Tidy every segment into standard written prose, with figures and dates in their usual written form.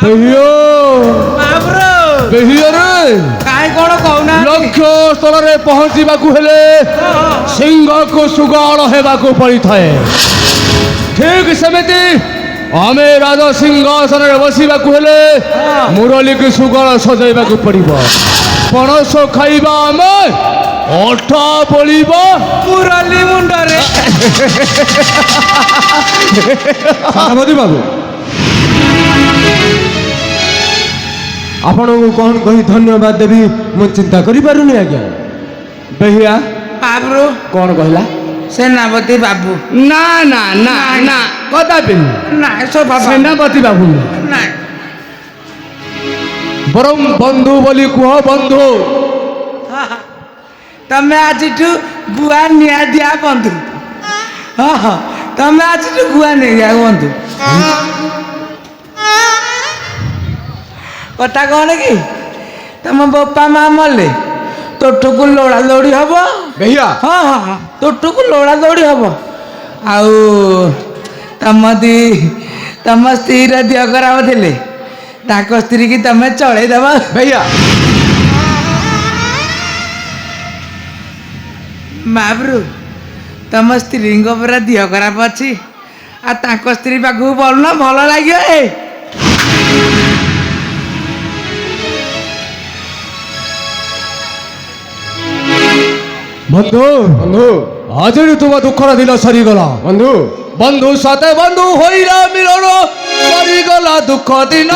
বেহিও ମାବ୍ରୋ ବେହିଓରେ କାଇଁ କ'ଣ କହୁନାହାନ୍ତି? ଲକ୍ଷ୍ୟ ସ୍ଥଳରେ ପହଞ୍ଚିବାକୁ ହେଲେ ସିଂହକୁ ସୁଗଳ ହେବାକୁ ପଡ଼ିଥାଏ। ଠିକ ସେମିତି ଆମେ ରାଜ ସିଂହାସନରେ ବସିବାକୁ ହେଲେ ମୁରଲୀକୁ ସୁଗଳ ସଜାଇବାକୁ ପଡ଼ିବ। ପଣସ ଖାଇବା ଆମେ ଅଠା ପଡ଼ିବ ମୁରଲୀ ମୁଣ୍ଡରେ। ସେନାପତି ବାବୁ ଆପଣଙ୍କୁ କ'ଣ କହି ଧନ୍ୟବାଦ ଦେବି ମୁଁ ଚିନ୍ତା କରିପାରୁନି ଆଜ୍ଞା। ବେହିଆ ମାବ୍ରୋ କ'ଣ କହିଲା? ସେନାପତି ବାବୁ ନା ନା ନା ନା କଦାପି ନାଇଁ ସୋ ବାବା ସେନାପତି ବାବୁ ନାଇଁ ବରଂ ବନ୍ଧୁ ବୋଲି କୁହ ବନ୍ଧୁ। ତମେ ଆଜିଠୁ ଗୁଆ ନିଆ ଦିଆ ବନ୍ଧୁ। ହଁ ହଁ ତମେ ଆଜିଠୁ ଗୁଆ ନେଇଯା ବନ୍ଧୁ। କଥା କ'ଣ କି ତମ ବାପା ମା ମଲେ ତୋଠକୁ ଲୋଡ଼ା ଲୋଡ଼ି ହବ। ବେହିଆ ହଁ ହଁ ହଁ ତୋଠକୁ ଲୋଡ଼ା ଲୋଡ଼ି ହବ। ଆଉ ତମ ସ୍ତ୍ରୀର ଦେହ ଖରାପ ଥିଲେ ତାଙ୍କ ସ୍ତ୍ରୀ କି ତମେ ଚଳେଇ ଦେବ। ବେହିଆ ମାବ୍ରୋ ତମ ସ୍ତ୍ରୀଙ୍କ ପୁରା ଦେହ ଖରାପ ଅଛି ଆଉ ତାଙ୍କ ସ୍ତ୍ରୀ ପାଖକୁ ବଲୁନ ଭଲ ଲାଗିବ। ବନ୍ଧୁ ବନ୍ଧୁ ଆଜିରୁ ତୁମ ଦୁଃଖର ଦିନ ସରିଗଲା। ବନ୍ଧୁ ବନ୍ଧୁ ସାଥେ ବନ୍ଧୁ ହୋଇଲା ମିଳନ ସରିଗଲା ଦୁଃଖ ଦିନ।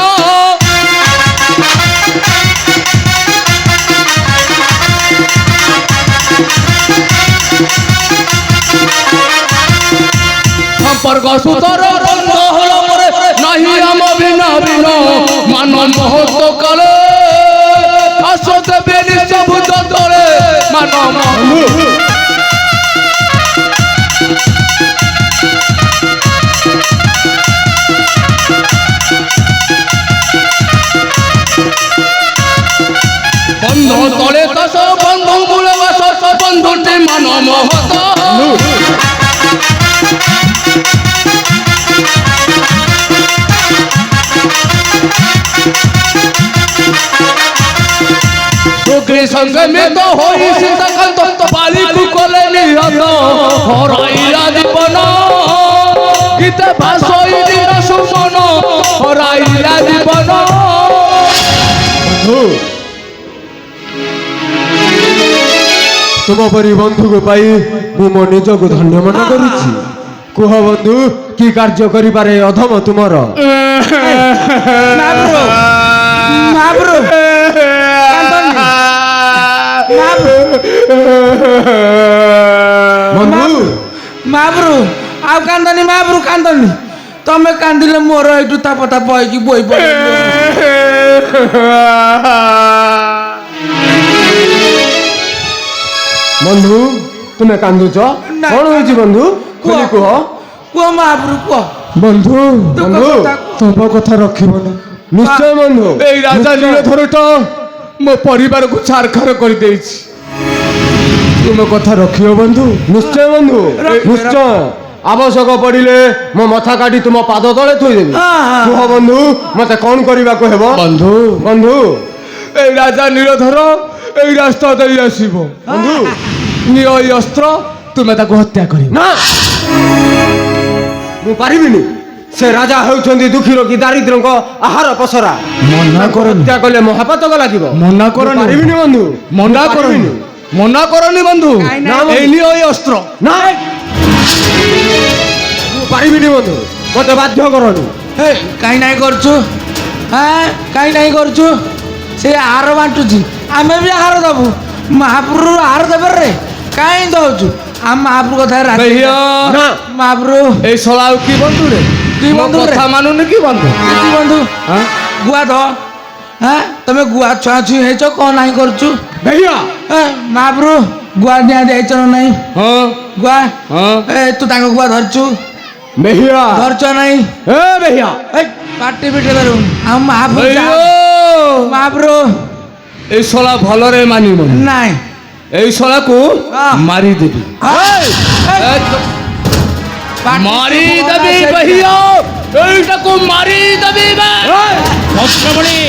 ସମ୍ପର୍କ ସୁତର ବନ୍ଧ ହଳ ପରେ ନାହିଁ ଆମ ଭିନ୍ନ ଭିନ୍ନ ମାନ ମହତ୍ଵ କାଳେ ଆସ ଦେବେ ନିଶଭୂତ ତଳେ ମାନ বন্ধ তলে দশ বন্ধু মূল বাস বন্ধুটি মান মহত। সুগ্রী সঙ্গে মৃত হই সীতাকান্ত বালিকু কলে নিহত হরাইলা জীবন গীতে ভাষই দিন সুমন হরাইলা জীবন। ବନ୍ଧୁ ତୁମ ପରି ବନ୍ଧୁକୁ ପାଇ ମୁଁ ମୋ ନିଜକୁ ଧନ୍ୟ ମନେ କରୁଛି। କୁହ ବନ୍ଧୁ କି କାର୍ଯ୍ୟ କରିପାରେ ଅଧମ ତୁମର? ମାବ୍ରୋ ମାବ୍ରୋ ବନ୍ଧୁ ମାବ୍ରୋ ଆଉ କାନ୍ଦନି ମାବ୍ରୋ କାନ୍ଦନି ତମେ କାନ୍ଦିଲେ ମୋର ଏଇଠୁ ତାପ ତାପ ହେଇକି ବୋଇ ପଡ଼ିବ। ବନ୍ଧୁ ତୁମେ କାନ୍ଦୁଛ ନା। କ'ଣ ହେଇଛି ବନ୍ଧୁ? ଖୋଲି କୁହ। କୁହ ମାବ୍ରୋ କୁହ। ବନ୍ଧୁ ଦୁଃଖ ବନ୍ଧୁ କଥା ତୁମ କଥା ରଖିବନି। ନିଶ୍ଚୟ ବନ୍ଧୁ এই রাজা ନିଶ୍ଚୟ। নীলধরট ମୋ ପରିବାରକୁ ଛାରଖାର କରିଦେଇଛି। ତୁମ କଥା ରଖିବ ବନ୍ଧୁ। ନିଶ୍ଚୟ ବନ୍ଧୁ ନିଶ୍ଚୟ ଆବଶ୍ୟକ ପଡ଼ିଲେ ମୋ ମଥା କାଟି ତୁମ ପାଦ ତଳେ ଥୋଇଦେବି। କୁହ ବନ୍ଧୁ ମତେ କ'ଣ କରିବାକୁ ହେବ? ବନ୍ଧୁ ବନ୍ଧୁ এই রাজা নীলধর এই রাস্তা ଦେଇ ଆସିବ। ବନ୍ଧୁ ନିଅ এই ଅସ୍ତ୍ର ତୁମେ ତାକୁ ହତ୍ୟା କରିବ। ନା ମୁଁ ପାରିବିନି। ସେ ରାଜା ହେଉଛନ୍ତି ଦୁଃଖୀର କି ଦାରିଦ୍ରଙ୍କ ଆହାର ପସରା। ମନା କରନି ହତ୍ୟା କଲେ ମହାପାତକ ଲାଗିବ। ମନା ମୁଁ କରନି ପାରିବିନି ବନ୍ଧୁ। ମନା ମୁଁ କରନି ପାରିବିନି। ମନା କରନି ବନ୍ଧୁ। କାଇଁ ନା এই ନିଅ এই ଅସ୍ତ୍ର। ନା ମୁଁ ପାରିବିନି ବନ୍ଧୁ ମତେ ବାଧ୍ୟ କରନି। କାହିଁ ନାହିଁ କରୁଛୁ କାହିଁ ନାହିଁ କରୁଛୁ ସେ ଆହାର ବାଣ୍ଟୁଛି ଆମେ ବି ଆହାର ଦେବୁ। ମହାପ୍ରଭୁ ଆହାର ଦେବେ ରେ କାହିଁ ଦଉଛୁ ଆମ ମହାପ୍ରଭୁ କଥା ରାଜି ବେହିଆ ନା ମହାପ୍ରଭୁ এই ଶଳା ଆଉ କି ବନ୍ଧୁ ରେ କି ମୋ ବନ୍ଧୁ ରେ? କଥା ମାନୁନି କି ବନ୍ଧୁ? କେତେ ବନ୍ଧୁ ହଁ? ଗୁଆ ଧ ତମେ ଗୁଆ ଛୁଆଛୁଇଁ ହେଇଛ କ'ଣ ନାହିଁ କରୁଛୁ? ବେହିଆ ମହାପ୍ରଭୁ ଗୁଆ ନିଆ ଦେଇଛ ନା ନାହିଁ? ହଁ ଗୁଆ ହଁ ତୁ ତାଙ୍କ ଗୁଆ ଧରିଛୁ ବେହିଆ ଧରିଛ ନାହିଁ? ଏ ବେହିଆ ପାଟି ପିଟି ପାରିବୁନି ଆଉ ମହାପ୍ରଭୁ ବେହିଆ ମହାପ୍ରଭୁ এই ଶଳା ଭଲରେ ମାନିବନି। ନାଇଁ এই ଶଳାକୁ ହଁ। ମାରିଦେବି। ପାଟି ମାରିଦେବି ଚୁପ ବେହିଆ এইটাকে মারি দেবি বে বজ্রমণি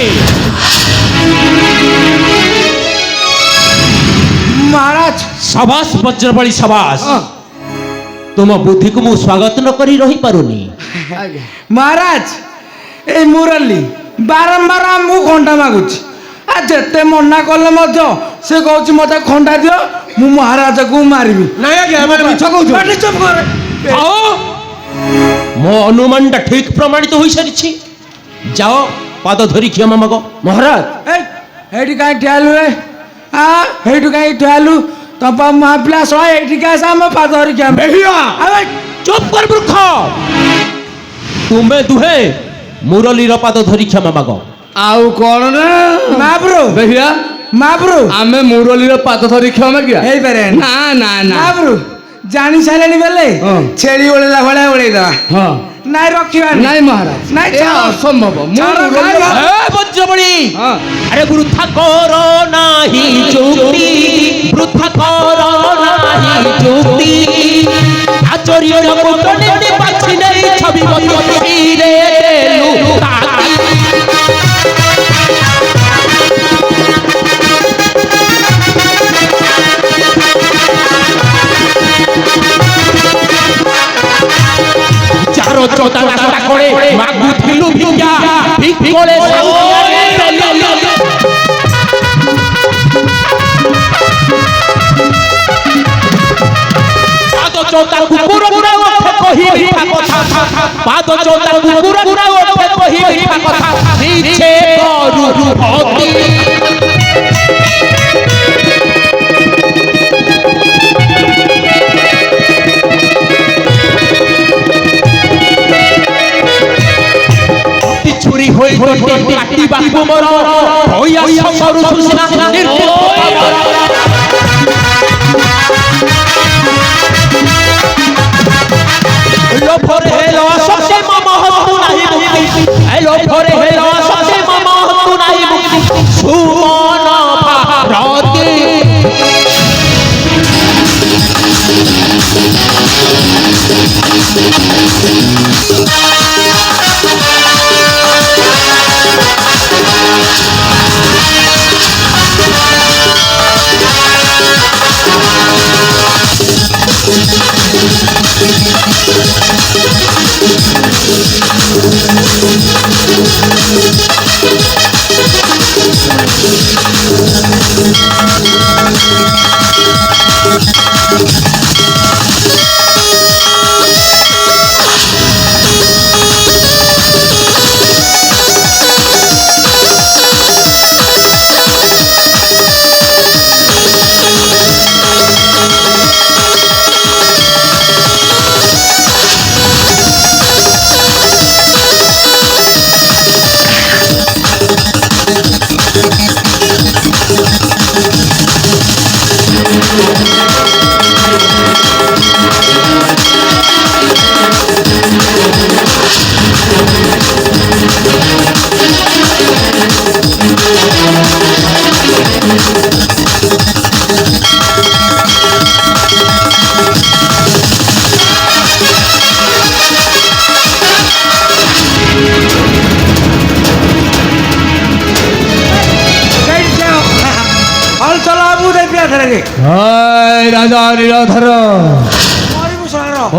মহারাজ সাবাস বজ্রমণি সাবাস ତୁମ ବୁଦ୍ଧିକୁ ମୁଁ ସ୍ୱାଗତ ନ କରି ରହିପାରୁନି। ମହାରାଜ ଏଇ ମୁରଲି ବାରମ୍ବାର ଆମକୁ ଖଣ୍ଡା ମାଗୁଛି ଆଉ ଯେତେ ମନା କଲେ ମଧ୍ୟ ସେ କହୁଛି ମତେ ଖଣ୍ଡା ଦିଅ ମୁଁ ମହାରାଜାକୁ ମାରିବି। ନାଇଁ ଆଜ୍ଞା ଆମେ ମିଛ କହୁଛୁ। ପାଟି ଚୁପ କରେ। ଆଉ ମୋ ଅନୁମାନଟା ଠିକ ପ୍ରମାଣିତ ହୋଇସାରିଛି। ଯାଅ ପାଦ ଧରି କ୍ଷମା ମାଗ। ମହାରାଜ ଏଇ ଏଇଠି କାହିଁ ଠିଆ ହେଲୁ ରେ ହେଇଠୁ କାହିଁ ଠିଆ ହେଲୁ ତମ ମହାପିଲା ଶଳା ଏଇଠିକି ଆସ ଆମ ପାଦ ଧରିକି ଆମେ ଚୁପ କର ବୃକ୍ଷ। ତୁମେ ଦୁହେଁ ମୁରଲୀର ପାଦ ଧରି କ୍ଷମା ମାଗ। ଆଉ କଣ ନା ମହାପ୍ରଭୁ ଦେଖିଆ ମହାପ୍ରଭୁ ଆମେ ମୁରଲୀର ପାଦ ଧରି କ୍ଷମା ମାଗିବା ହେଇପାରେ ନା ନା ନା ମହାପ୍ରଭୁ ଜାଣି ସାରିଲେଣି ବେଲେ ହଁ। ଛେଳି ଓଳେଇଲା ଭଳିଆ ଓଳେଇଦବା ହଁ ନାଇଁ ରଖିବା ନାଇଁ ମହାରାଜ ନାଇଁ, ଏ ଛାଡ଼। ଅସମ୍ଭବ ମୁଁ ଛାଡ଼, ମୁରଲୀର ଖାଇବା। ଏ ବଜ୍ରମଣି ହଁ। ଆରେ ବୃଥା କର ନାହିଁ ଯୁକ୍ତି ବୃଥା କର ନାହିଁ ଯୁକ୍ତି ଆଚର୍ଯ୍ୟ ପୁଟଣି ବାଛି ନେଇ ଛବି ବତିରେ ଦେଲୁ ତାକି। চারো চোতা রাস্তা করে মাগু থিলু ভিজা ভিকলে পাদ চোতা কুকুর গুড়া ওঠে কহি মিঠা কথা পাদ চোতা কুকুর গুড়া ওঠে কহি মিঠা কথা নিচে করু ভক্তি। ছুরি হই কাটিবাকু মোর হইয়া সরু সুসনা লোভরে হেলো সতে মম হতু নাহি মুক্তি এই লোভরে হেলো সতে মম হতু নাহি মুক্তি সুমন ভারতী। হায় রাজা নীলধর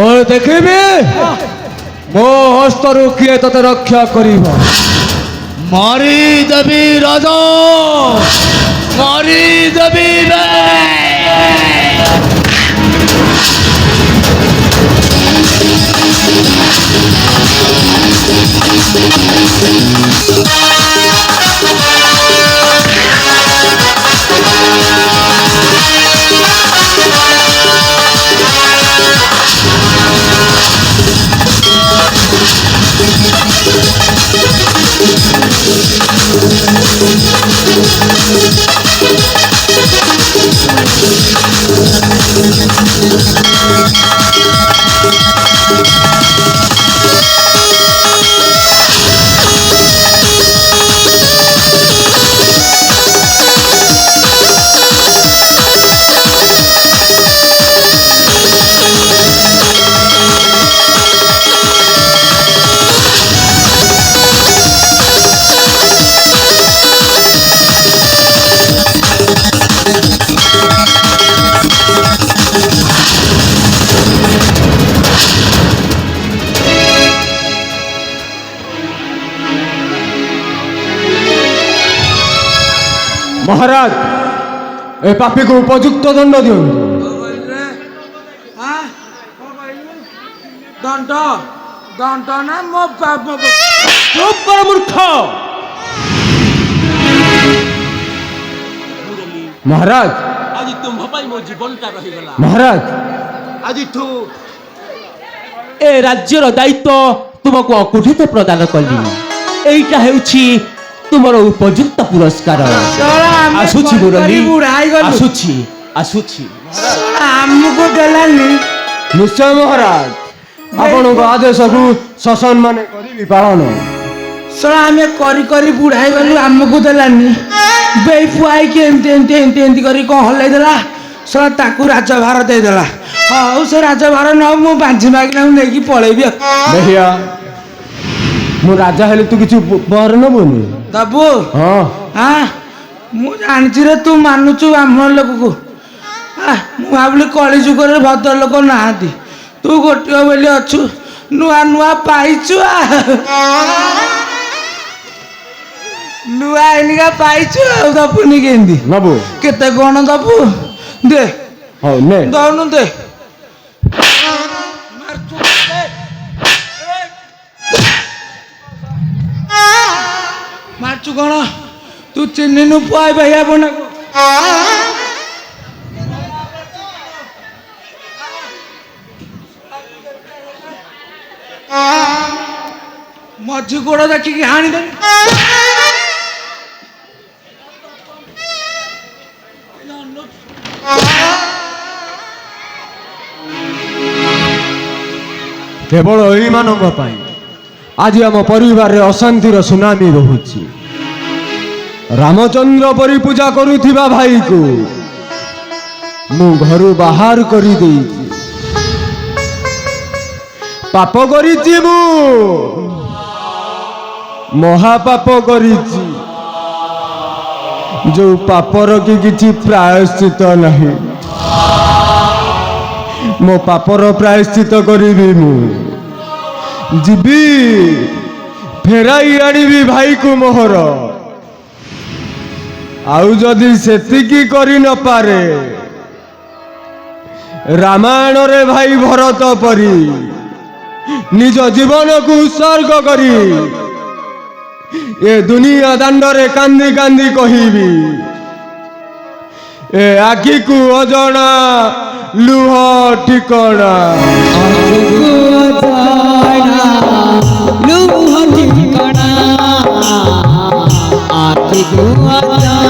ও দেখিবি ମୋ ହସ୍ତରୁ କିଏ ତତେ ରକ୍ଷା କରିବ ମାରିଦେବି ରାଜା ମାରିଦେବି ବେ ମହାରାଜ ଏ ପାପୀକୁ ଉପଯୁକ୍ତ ଦଣ୍ଡ ଦିଅନ୍ତୁ। ଦଣ୍ଡ ଦଣ୍ଡ ନା ମୋ ଚୁପ୍ କର ମୂର୍ଖ। ମହାରାଜ ଆଜି ତୁମ୍ଭ ପାଇଁ ମୋ ଜୀବନଟା ରହିଗଲା। ମହାରାଜ ଆଜିଠୁ ଏ ରାଜ୍ୟର ଦାୟିତ୍ୱ ତୁମକୁ ଅକୁଠିତ ପ୍ରଦାନ କଲି। ଏଇଟା ହେଉଛି ତୁମର ଉପଯୁକ୍ତ ପୁରସ୍କାର। ଆସୁଛି ମୁରଲି, ଆସୁଛି ଆସୁଛି। ଆମକୁ ଦେଲାନି। ନିଶ୍ଚୟ ମହାରାଜ ଆପଣଙ୍କ ଆଦେଶକୁ ସସମ୍ମାନେ କରିବି ପାଳନ। ଶଳା ଆମେ କରି କରି ବୁଢା ହେଇଗଲୁ, ଆମକୁ ଦେଲାନି। ବେଇ ପୁଆଇକି ଏମିତି ଏମିତି ଏମିତି ଏମିତି କରି କ'ଣ ହଲେଇ ଦେଲା। ଶଳା ତାକୁ ରାଜଭାର ଦେଇଦେଲା। ହଉ ସେ ରାଜଭାର ନ ମୁଁ ବାଞ୍ଜି ମାଗିନାକୁ ନେଇକି ପଳେଇବି ଆଉ। ଦେଖିଆ ମୁଁ ରାଜା ହେଲେ ତୁ କିଛି ବର ନେବୁନି? ଦବୁ? ହଁ ହଁ ମୁଁ ଜାଣିଛି ରେ ତୁ ମାନୁଛୁ ଆମ ଲୋକକୁ। ମୁଁ ଭାବିଲି କଳି ଯୁଗରେ ଭଦ୍ର ଲୋକ ନାହାନ୍ତି, ତୁ ଗୋଟିଏ ବୋଲି ଅଛୁ। ନୂଆ ନୂଆ ପାଇଛୁ, ନୂଆ ଏନିକା ପାଇଛୁ ଆଉ ଦବୁନି କେମିତି? ନବୁ? କେତେ କ'ଣ ଦବୁ? ଦେ। ହଉ ନେ। ଦଉନୁ ଦେ। ମାରୁଛୁ କ'ଣ? ତୁ ଚିହ୍ନିନୁ ପୁଆଇ ଭାଇଆ ବନାକୁ। ମଝି ଗୋଡ଼ ଦେଖିକି ହାଣିଦେବି। କେବଳ ଏଇମାନଙ୍କ ପାଇଁ ଆଜି ଆମ ପରିବାରରେ ଅଶାନ୍ତିର ସୁନାମି ରହୁଛି। ରାମଚନ୍ଦ୍ର ପରି ପୂଜା କରୁଥିବା ଭାଇକୁ ମୁଁ ଘରୁ ବାହାର କରିଦେଇଛି। ପାପ କରିଛି, ମୁଁ ମହାପାପ କରିଛି, ଯୋଉ ପାପର କି କିଛି ପ୍ରାୟଶ୍ଚିତ ନାହିଁ। ମୋ ପାପର ପ୍ରାୟଶ୍ଚିତ କରିବି। ମୁଁ ଯିବି, ଫେରାଇ ଆଣିବି ଭାଇକୁ ମୋହର। ଆଉ ଯଦି ସେତିକି କରି ନପାରେ, ରାମାୟଣରେ ଭାଇ ଭରତ ପରି ନିଜ ଜୀବନକୁ ଉତ୍ସର୍ଗ କରି ଏ ଦୁନିଆ ଦାଣ୍ଡରେ କାନ୍ଦି କାନ୍ଦି କହିବି, ଏ ଆଖିକୁ ଅଜଣା ଲୁହ ଠିକଣା। ଲୁହ ଠିକଣା ଆଖିକୁ ଅଜଣା